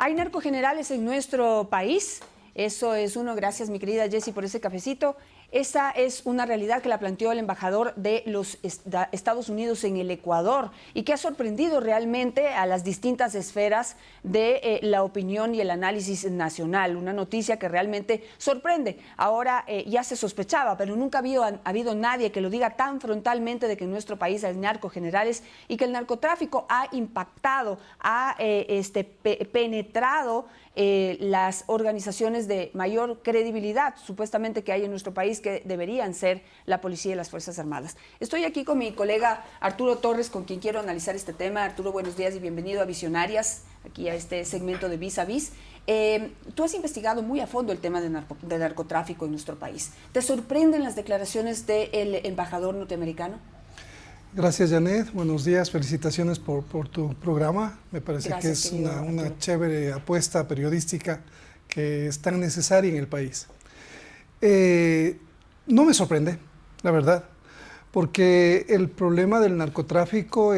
Hay narcogenerales en nuestro país. Eso es uno. Gracias, mi querida Jessie, por ese cafecito. Esa es una realidad que la planteó el embajador de los Estados Unidos en el Ecuador y que ha sorprendido realmente a las distintas esferas de la opinión y el análisis nacional. Una noticia que realmente sorprende. Ahora ya se sospechaba, pero nunca ha habido nadie que lo diga tan frontalmente de que en nuestro país hay narcogenerales y que el narcotráfico ha impactado, ha penetrado las organizaciones de mayor credibilidad, supuestamente, que hay en nuestro país, que deberían ser la policía y las Fuerzas Armadas. Estoy aquí con mi colega Arturo Torres, con quien quiero analizar este tema. Arturo, buenos días y bienvenido a Visionarias, aquí a este segmento de Vis a Vis. Tú has investigado muy a fondo el tema de narcotráfico en nuestro país. ¿Te sorprenden las declaraciones del embajador norteamericano? Gracias, Janet. Buenos días. Felicitaciones por tu programa. Me parece Gracias, que es una chévere apuesta periodística que es tan necesaria en el país. No me sorprende, la verdad, porque el problema del narcotráfico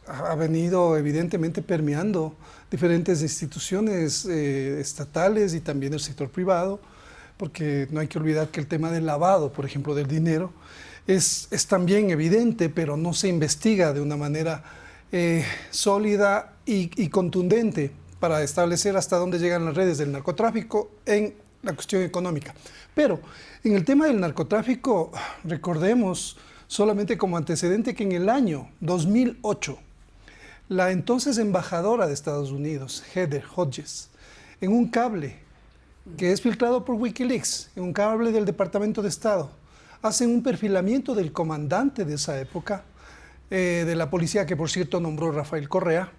ha venido evidentemente permeando diferentes instituciones estatales y también el sector privado, porque no hay que olvidar que el tema del lavado, por ejemplo, del dinero, es también evidente, pero no se investiga de una manera sólida y contundente para establecer hasta dónde llegan las redes del narcotráfico en la cuestión económica. Pero en el tema del narcotráfico, recordemos solamente como antecedente que en el año 2008, la entonces embajadora de Estados Unidos, Heather Hodges, en un cable que es filtrado por Wikileaks, en un cable del Departamento de Estado, hacen un perfilamiento del comandante de esa época, de la policía, que por cierto nombró Rafael Correa,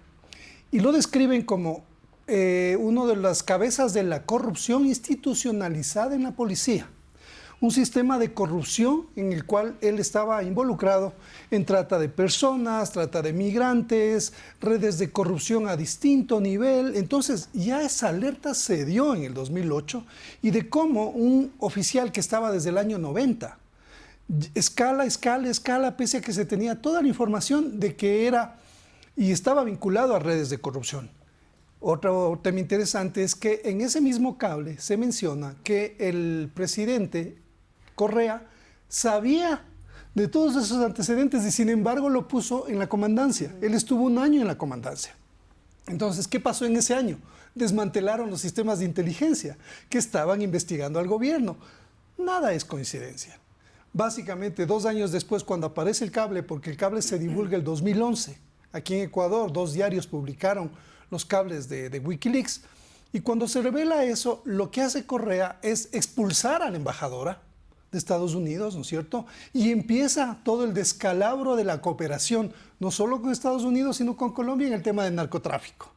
y lo describen como uno de las cabezas de la corrupción institucionalizada en la policía. Un sistema de corrupción en el cual él estaba involucrado en trata de personas, trata de migrantes, redes de corrupción a distinto nivel. Entonces ya esa alerta se dio en el 2008 y de cómo un oficial que estaba desde el año 90, escala, pese a que se tenía toda la información de que era y estaba vinculado a redes de corrupción. Otro tema interesante es que en ese mismo cable se menciona que el presidente Correa sabía de todos esos antecedentes y sin embargo lo puso en la comandancia. Él estuvo un año en la comandancia. Entonces, ¿qué pasó en ese año? Desmantelaron los sistemas de inteligencia que estaban investigando al gobierno. Nada es coincidencia. Básicamente, 2 años después, cuando aparece el cable, porque el cable se divulga el 2011, aquí en Ecuador, 2 diarios publicaron los cables de Wikileaks, y cuando se revela eso, lo que hace Correa es expulsar a la embajadora de Estados Unidos, ¿no es cierto? Y empieza todo el descalabro de la cooperación, no solo con Estados Unidos, sino con Colombia en el tema del narcotráfico.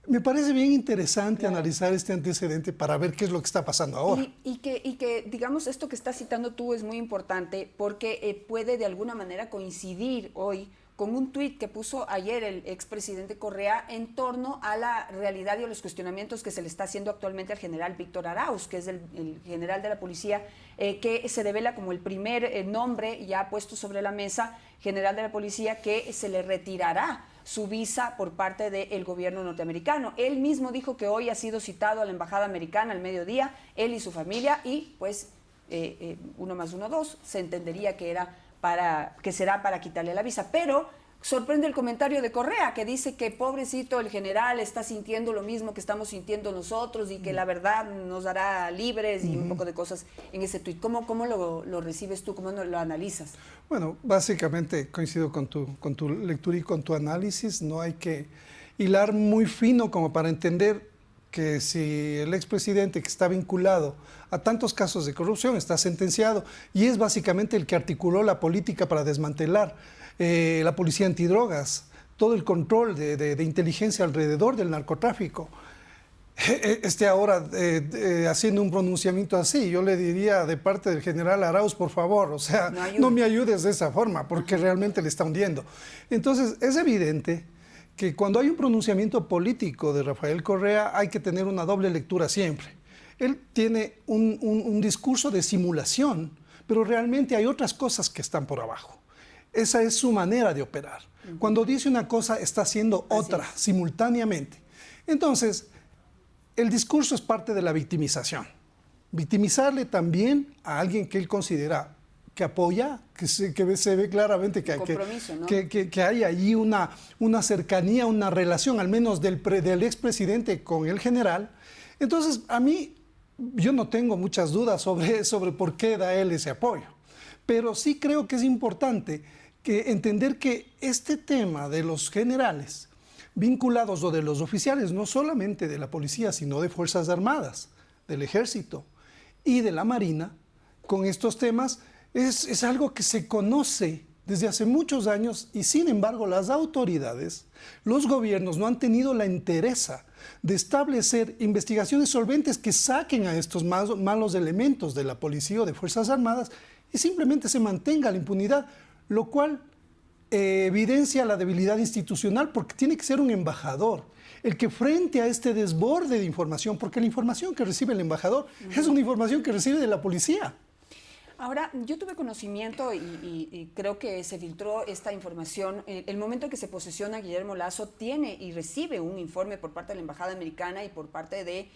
Me parece bien interesante analizar este antecedente para ver qué es lo que está pasando ahora. Y que, digamos, esto que estás citando tú es muy importante porque puede de alguna manera coincidir hoy con un tuit que puso ayer el expresidente Correa en torno a la realidad y a los cuestionamientos que se le está haciendo actualmente al general Víctor Arauz, que es el general de la policía, que se devela como el primer nombre ya puesto sobre la mesa, general de la policía, que se le retirará su visa por parte del gobierno norteamericano. Él mismo dijo que hoy ha sido citado a la embajada americana al mediodía, él y su familia, y pues 1 más 1, 2, se entendería que será para quitarle la visa. Pero sorprende el comentario de Correa, que dice que pobrecito el general está sintiendo lo mismo que estamos sintiendo nosotros y que la verdad nos hará libres y un poco de cosas en ese tuit. ¿Cómo lo recibes tú? ¿Cómo lo analizas? Bueno, básicamente coincido con tu lectura y con tu análisis. No hay que hilar muy fino como para entender que si el expresidente, que está vinculado a tantos casos de corrupción, está sentenciado y es básicamente el que articuló la política para desmantelar la policía antidrogas, todo el control de inteligencia alrededor del narcotráfico, ahora haciendo un pronunciamiento así, yo le diría de parte del general Arauz, por favor, o sea, no me ayudes de esa forma, porque realmente le está hundiendo. Entonces, es evidente que cuando hay un pronunciamiento político de Rafael Correa hay que tener una doble lectura siempre. Él tiene un discurso de simulación, pero realmente hay otras cosas que están por abajo. Esa es su manera de operar. Cuando dice una cosa, está haciendo otra simultáneamente. Entonces, el discurso es parte de la victimización. Victimizarle también a alguien que él considera que apoya, que se ve claramente que, ¿no? que hay ahí una cercanía, una relación, al menos del expresidente con el general. Entonces, a mí, yo no tengo muchas dudas sobre por qué da él ese apoyo. Pero sí creo que es importante entender que este tema de los generales vinculados o de los oficiales, no solamente de la policía, sino de Fuerzas Armadas, del Ejército y de la Marina, con estos temas, es algo que se conoce desde hace muchos años y sin embargo las autoridades, los gobiernos no han tenido la entereza de establecer investigaciones solventes que saquen a estos malos elementos de la policía o de Fuerzas Armadas y simplemente se mantenga la impunidad, lo cual evidencia la debilidad institucional porque tiene que ser un embajador el que frente a este desborde de información, porque la información que recibe el embajador es una información que recibe de la policía. Ahora, yo tuve conocimiento y creo que se filtró esta información. El momento en que se posesiona Guillermo Lasso tiene y recibe un informe por parte de la Embajada Americana y por parte de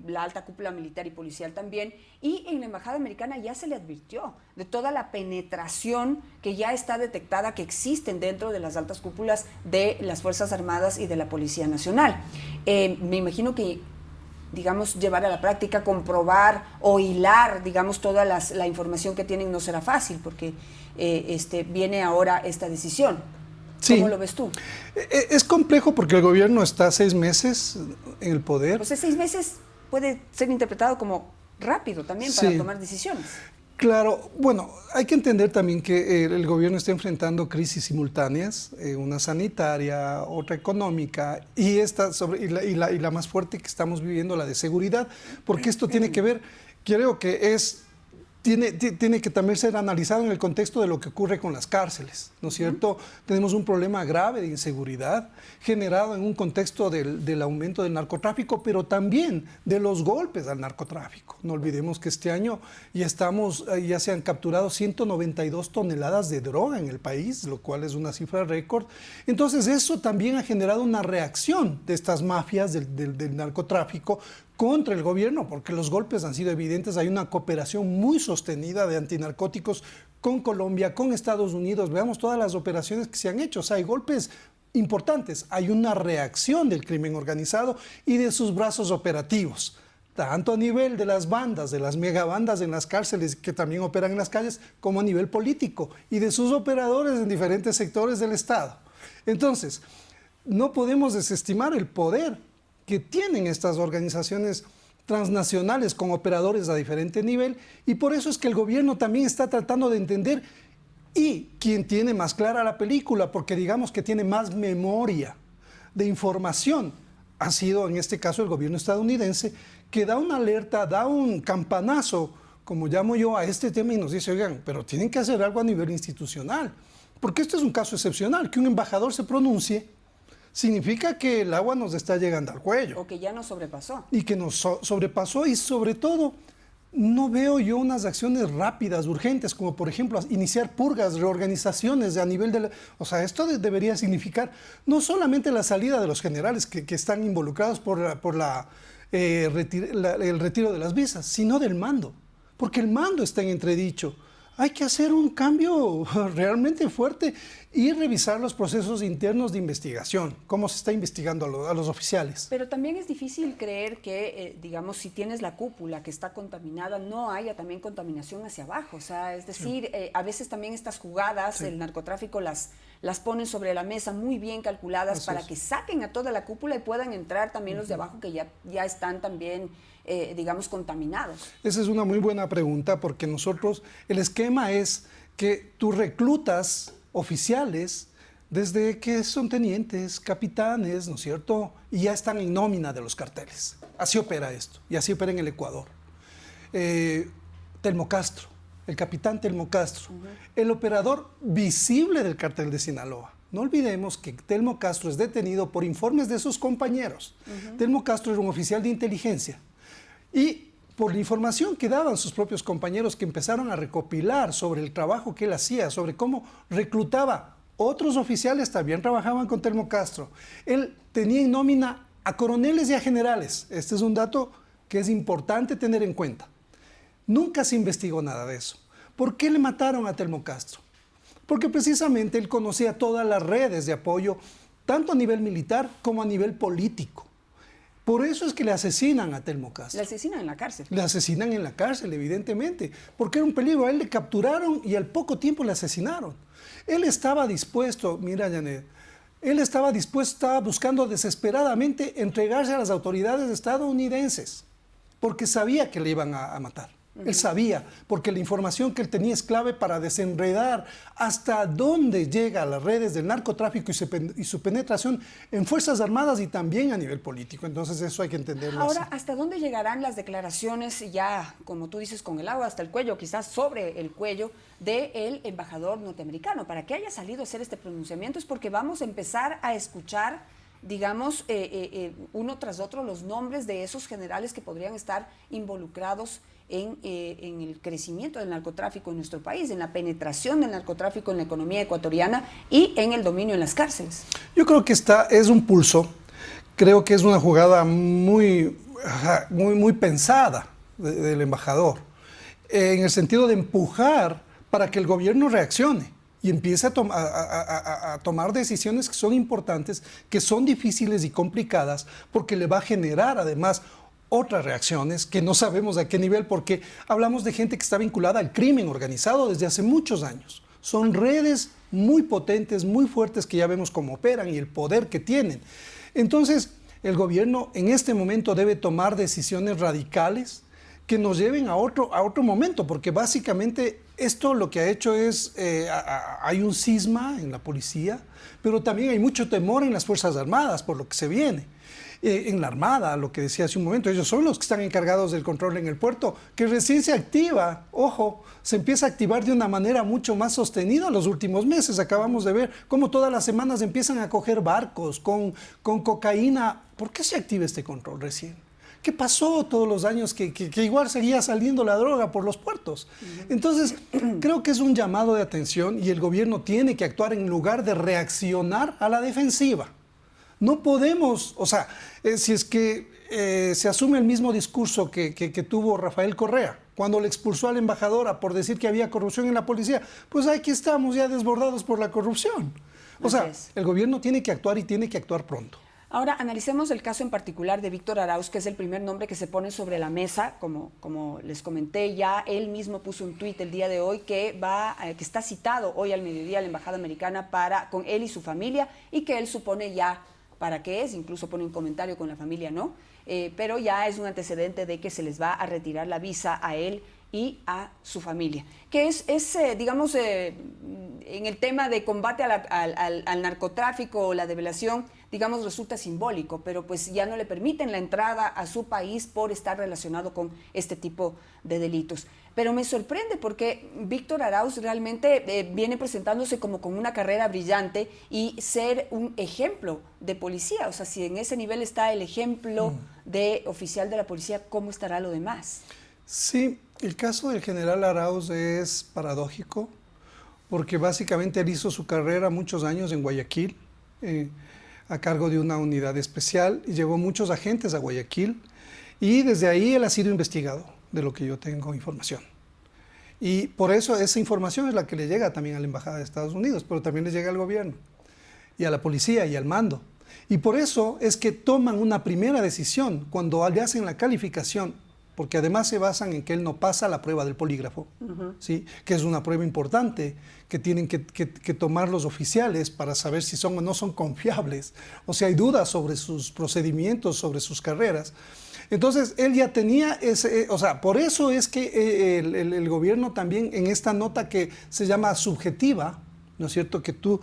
la alta cúpula militar y policial también. Y en la Embajada Americana ya se le advirtió de toda la penetración que ya está detectada que existen dentro de las altas cúpulas de las Fuerzas Armadas y de la Policía Nacional. Me imagino que digamos, llevar a la práctica, comprobar o hilar, digamos, toda la información que tienen no será fácil, porque viene ahora esta decisión. Sí. ¿Cómo lo ves tú? Es complejo porque el gobierno está 6 meses en el poder. Pues 6 meses puede ser interpretado como rápido también para tomar decisiones. Claro, bueno, hay que entender también que el gobierno está enfrentando crisis simultáneas, una sanitaria, otra económica y la más fuerte que estamos viviendo, la de seguridad, porque esto tiene que ver, creo que tiene que también ser analizado en el contexto de lo que ocurre con las cárceles, ¿no es cierto? Tenemos un problema grave de inseguridad generado en un contexto del aumento del narcotráfico, pero también de los golpes al narcotráfico. No olvidemos que este año ya se han capturado 192 toneladas de droga en el país, lo cual es una cifra récord. Entonces eso también ha generado una reacción de estas mafias del narcotráfico contra el gobierno, porque los golpes han sido evidentes. Hay una cooperación muy sostenida de antinarcóticos con Colombia, con Estados Unidos. Veamos todas las operaciones que se han hecho. O sea, hay golpes importantes. Hay una reacción del crimen organizado y de sus brazos operativos, tanto a nivel de las bandas, de las megabandas en las cárceles que también operan en las calles, como a nivel político y de sus operadores en diferentes sectores del Estado. Entonces, no podemos desestimar el poder que tienen estas organizaciones transnacionales con operadores a diferente nivel, y por eso es que el gobierno también está tratando de entender y quien tiene más clara la película, porque digamos que tiene más memoria de información, ha sido en este caso el gobierno estadounidense, que da una alerta, da un campanazo, como llamo yo, a este tema y nos dice, oigan, pero tienen que hacer algo a nivel institucional, porque esto es un caso excepcional, que un embajador se pronuncie significa que el agua nos está llegando al cuello. O que ya nos sobrepasó. Y que nos sobrepasó, y sobre todo no veo yo unas acciones rápidas, urgentes, como por ejemplo iniciar purgas, reorganizaciones a nivel de la... O sea, esto debería significar no solamente la salida de los generales que están involucrados por el retiro de las visas, sino del mando, porque el mando está en entredicho. Hay que hacer un cambio realmente fuerte y revisar los procesos internos de investigación, cómo se está investigando a los oficiales. Pero también es difícil creer que, digamos, si tienes la cúpula que está contaminada, no haya también contaminación hacia abajo. O sea, es decir, a veces también estas jugadas, el narcotráfico las ponen sobre la mesa muy bien calculadas para que saquen a toda la cúpula y puedan entrar también los de abajo que ya están también, digamos, contaminados. Esa es una muy buena pregunta, porque nosotros, el esquema es que tú reclutas oficiales desde que son tenientes, capitanes, ¿no es cierto? Y ya están en nómina de los carteles. Así opera esto, y así opera en el Ecuador. Telmo Castro, el capitán Telmo Castro, el operador visible del cartel de Sinaloa. No olvidemos que Telmo Castro es detenido por informes de sus compañeros. Telmo Castro era un oficial de inteligencia. Y por la información que daban sus propios compañeros, que empezaron a recopilar sobre el trabajo que él hacía, sobre cómo reclutaba otros oficiales, también trabajaban con Telmo Castro. Él tenía en nómina a coroneles y a generales. Este es un dato que es importante tener en cuenta. Nunca se investigó nada de eso. ¿Por qué le mataron a Telmo Castro? Porque precisamente él conocía todas las redes de apoyo, tanto a nivel militar como a nivel político. Por eso es que le asesinan a Telmo Castro. Le asesinan en la cárcel. Le asesinan en la cárcel, evidentemente, porque era un peligro. A él le capturaron y al poco tiempo le asesinaron. Él estaba dispuesto, mira, Janet, él estaba dispuesto, estaba buscando desesperadamente entregarse a las autoridades estadounidenses, porque sabía que le iban a matar. Él sabía, porque la información que él tenía es clave para desenredar hasta dónde llega las redes del narcotráfico y su penetración en Fuerzas Armadas y también a nivel político. Entonces eso hay que entenderlo. Ahora, así. ¿hasta dónde llegarán las declaraciones ya, como tú dices, con el agua hasta el cuello, quizás sobre el cuello del embajador norteamericano? Para que haya salido a hacer este pronunciamiento es porque vamos a empezar a escuchar, digamos, uno tras otro los nombres de esos generales que podrían estar involucrados en el crecimiento del narcotráfico en nuestro país, en la penetración del narcotráfico en la economía ecuatoriana y en el dominio en las cárceles. Yo creo que es un pulso, creo que es una jugada muy pensada del embajador, en el sentido de empujar para que el gobierno reaccione y empiece a tomar decisiones que son importantes, que son difíciles y complicadas, porque le va a generar además otras reacciones que no sabemos a qué nivel, porque hablamos de gente que está vinculada al crimen organizado desde hace muchos años. Son redes muy potentes, muy fuertes, que ya vemos cómo operan y el poder que tienen. Entonces, el gobierno en este momento debe tomar decisiones radicales que nos lleven a otro momento, porque básicamente esto lo que ha hecho es, hay un cisma en la policía, pero también hay mucho temor en las Fuerzas Armadas por lo que se viene. En la Armada, lo que decía hace un momento, ellos son los que están encargados del control en el puerto, que recién se activa, ojo, se empieza a activar de una manera mucho más sostenida en los últimos meses. Acabamos de ver cómo todas las semanas empiezan a coger barcos con cocaína. ¿Por qué se activa este control recién? ¿Qué pasó todos los años que igual seguía saliendo la droga por los puertos? Entonces, creo que es un llamado de atención y el gobierno tiene que actuar en lugar de reaccionar a la defensiva. No podemos, o sea, si es que se asume el mismo discurso que tuvo Rafael Correa, cuando le expulsó a la embajadora por decir que había corrupción en la policía, pues aquí estamos ya desbordados por la corrupción. O sea, el gobierno tiene que actuar y tiene que actuar pronto. Ahora, analicemos el caso en particular de Víctor Arauz, que es el primer nombre que se pone sobre la mesa, como les comenté ya, él mismo puso un tuit el día de hoy que está citado hoy al mediodía a la Embajada Americana con él y su familia, y que él supone ya para qué es, incluso pone un comentario con la familia, ¿no? Pero ya es un antecedente de que se les va a retirar la visa a él y a su familia, que digamos, en el tema de combate al narcotráfico o la develación, digamos, resulta simbólico, pero pues ya no le permiten la entrada a su país por estar relacionado con este tipo de delitos. Pero me sorprende porque Víctor Arauz realmente viene presentándose como con una carrera brillante y ser un ejemplo de policía. O sea, si en ese nivel está el ejemplo de oficial de la policía, ¿cómo estará lo demás? Sí, el caso del general Arauz es paradójico porque básicamente él hizo su carrera muchos años en Guayaquil, a cargo de una unidad especial, y llevó muchos agentes a Guayaquil, y desde ahí él ha sido investigado, de lo que yo tengo información. Y por eso esa información es la que le llega también a la Embajada de Estados Unidos, pero también le llega al gobierno, y a la policía, y al mando. Y por eso es que toman una primera decisión cuando le hacen la calificación, porque además se basan en que él no pasa la prueba del polígrafo, ¿sí? Que es una prueba importante que tienen que tomar los oficiales para saber si son o no son confiables, o si hay dudas sobre sus procedimientos, sobre sus carreras. Entonces, él ya tenía o sea, por eso es que el gobierno también en esta nota que se llama subjetiva, ¿no es cierto?, que tú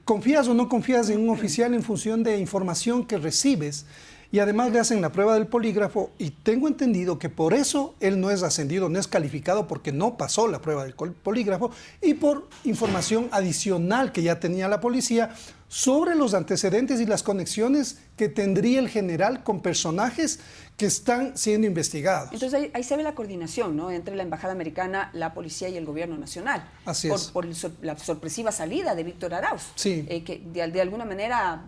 confías o no confías en un oficial en función de información que recibes, y además le hacen la prueba del polígrafo, y tengo entendido que por eso él no es ascendido, no es calificado, porque no pasó la prueba del polígrafo, y por información adicional que ya tenía la policía sobre los antecedentes y las conexiones que tendría el general con personajes que están siendo investigados. Entonces ahí se ve la coordinación, ¿no?, entre la Embajada Americana, la policía y el gobierno nacional. Así es. Por la sorpresiva salida de Víctor Arauz. Sí. Que de alguna manera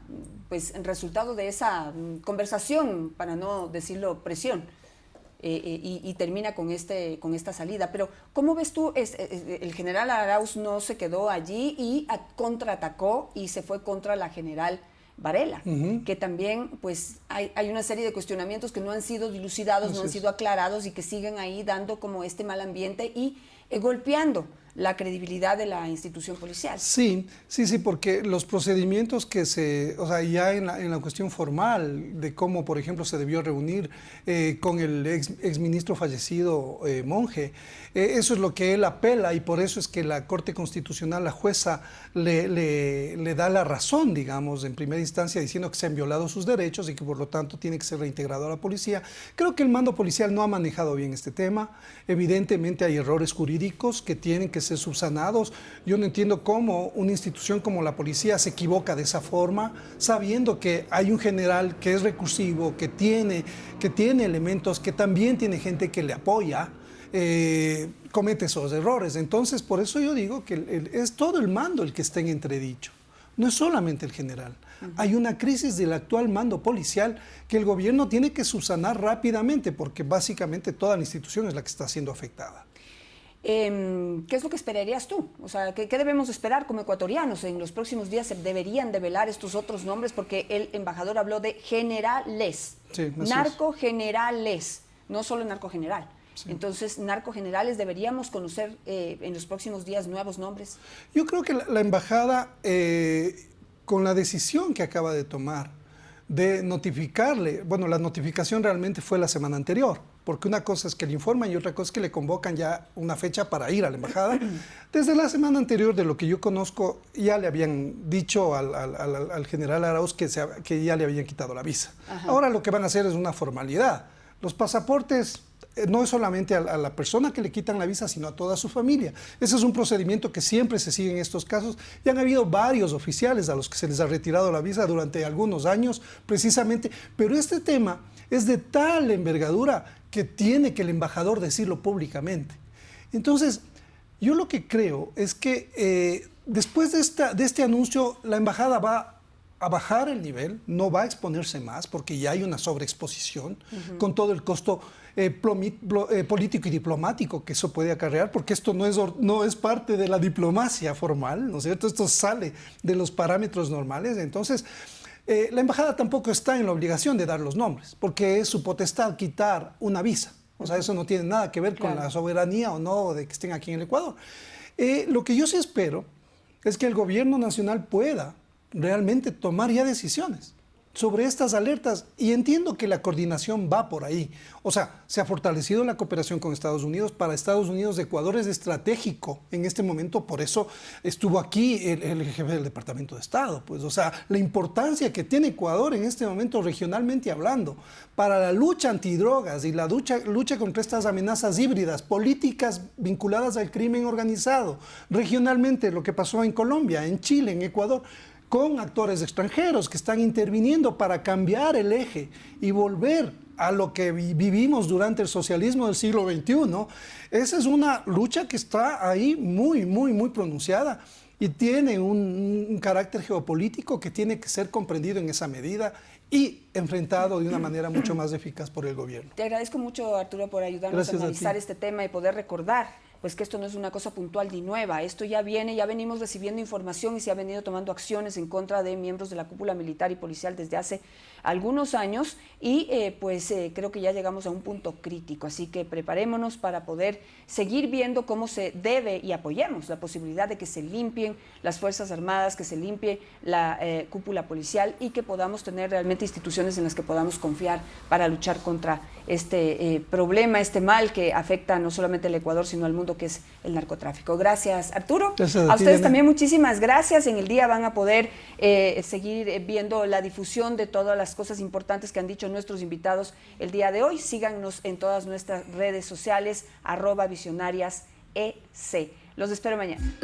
pues resultado de esa conversación, para no decirlo presión, y termina con esta salida. Pero ¿cómo ves tú? El general Arauz no se quedó allí y contraatacó y se fue contra la general Varela, que también pues hay una serie de cuestionamientos que no han sido dilucidados, no han sido aclarados y que siguen ahí dando como este mal ambiente y golpeando la credibilidad de la institución policial. Sí, porque los procedimientos que o sea, ya en la cuestión formal de cómo, por ejemplo, se debió reunir con el exministro fallecido Monge, eso es lo que él apela y por eso es que la Corte Constitucional, la jueza, le da la razón, digamos, en primera instancia, diciendo que se han violado sus derechos y que por lo tanto tiene que ser reintegrado a la policía. Creo que el mando policial no ha manejado bien este tema. Evidentemente hay errores jurídicos que tienen que ser subsanados. Yo no entiendo cómo una institución como la policía se equivoca de esa forma, sabiendo que hay un general que es recursivo, que tiene elementos, que también tiene gente que le apoya, comete esos errores. Entonces, por eso yo digo que es todo el mando el que está en entredicho, no es solamente el general. Hay una crisis del actual mando policial que el gobierno tiene que subsanar rápidamente, porque básicamente toda la institución es la que está siendo afectada. ¿Qué es lo que esperarías tú? O sea, ¿qué debemos esperar como ecuatorianos? En los próximos días se deberían develar estos otros nombres, porque el embajador habló de generales, narcogenerales, no solo narcogeneral. Sí. Entonces, narcogenerales, ¿deberíamos conocer en los próximos días nuevos nombres? Yo creo que la embajada, con la decisión que acaba de tomar de notificarle, bueno, la notificación realmente fue la semana anterior, porque una cosa es que le informan y otra cosa es que le convocan ya una fecha para ir a la embajada. Desde la semana anterior, de lo que yo conozco, ya le habían dicho al general Arauz que ya le habían quitado la visa. Ajá. Ahora lo que van a hacer es una formalidad. Los pasaportes no es solamente a la persona que le quitan la visa, sino a toda su familia. Ese es un procedimiento que siempre se sigue en estos casos. Y han habido varios oficiales a los que se les ha retirado la visa durante algunos años, precisamente. Pero este tema es de tal envergadura que tiene que el embajador decirlo públicamente. Entonces, yo lo que creo es que después de este anuncio, la embajada va a bajar el nivel, no va a exponerse más, porque ya hay una sobreexposición con todo el costo político y diplomático que eso puede acarrear, porque esto no es parte de la diplomacia formal, ¿no es cierto? Esto sale de los parámetros normales. Entonces, la embajada tampoco está en la obligación de dar los nombres, porque es su potestad quitar una visa. O sea, eso no tiene nada que ver con la soberanía o no de que estén aquí en el Ecuador. Lo que yo sí espero es que el gobierno nacional pueda realmente tomar ya decisiones sobre estas alertas, y entiendo que la coordinación va por ahí. O sea, se ha fortalecido la cooperación con Estados Unidos. Para Estados Unidos, Ecuador es estratégico en este momento, por eso estuvo aquí el jefe del Departamento de Estado. Pues, o sea, la importancia que tiene Ecuador en este momento regionalmente hablando para la lucha antidrogas y la lucha contra estas amenazas híbridas, políticas vinculadas al crimen organizado, regionalmente lo que pasó en Colombia, en Chile, en Ecuador, con actores extranjeros que están interviniendo para cambiar el eje y volver a lo que vivimos durante el socialismo del siglo XXI. Esa es una lucha que está ahí muy, muy, muy pronunciada y tiene un carácter geopolítico que tiene que ser comprendido en esa medida y enfrentado de una manera mucho más eficaz por el gobierno. Te agradezco mucho, Arturo, por ayudarnos a analizar este tema y poder recordar pues que esto no es una cosa puntual ni nueva. Esto ya viene, ya venimos recibiendo información y se ha venido tomando acciones en contra de miembros de la cúpula militar y policial desde hace algunos años y creo que ya llegamos a un punto crítico. Así que preparémonos para poder seguir viendo cómo se debe y apoyemos la posibilidad de que se limpien las Fuerzas Armadas, que se limpie la cúpula policial y que podamos tener realmente instituciones en las que podamos confiar para luchar contra este problema, este mal que afecta no solamente al Ecuador, sino al mundo, que es el narcotráfico. Gracias, Arturo. Gracias a ustedes también muchísimas gracias. En el día van a poder seguir viendo la difusión de todas las cosas importantes que han dicho nuestros invitados el día de hoy. Síganos en todas nuestras redes sociales, @visionariasec. Los espero mañana.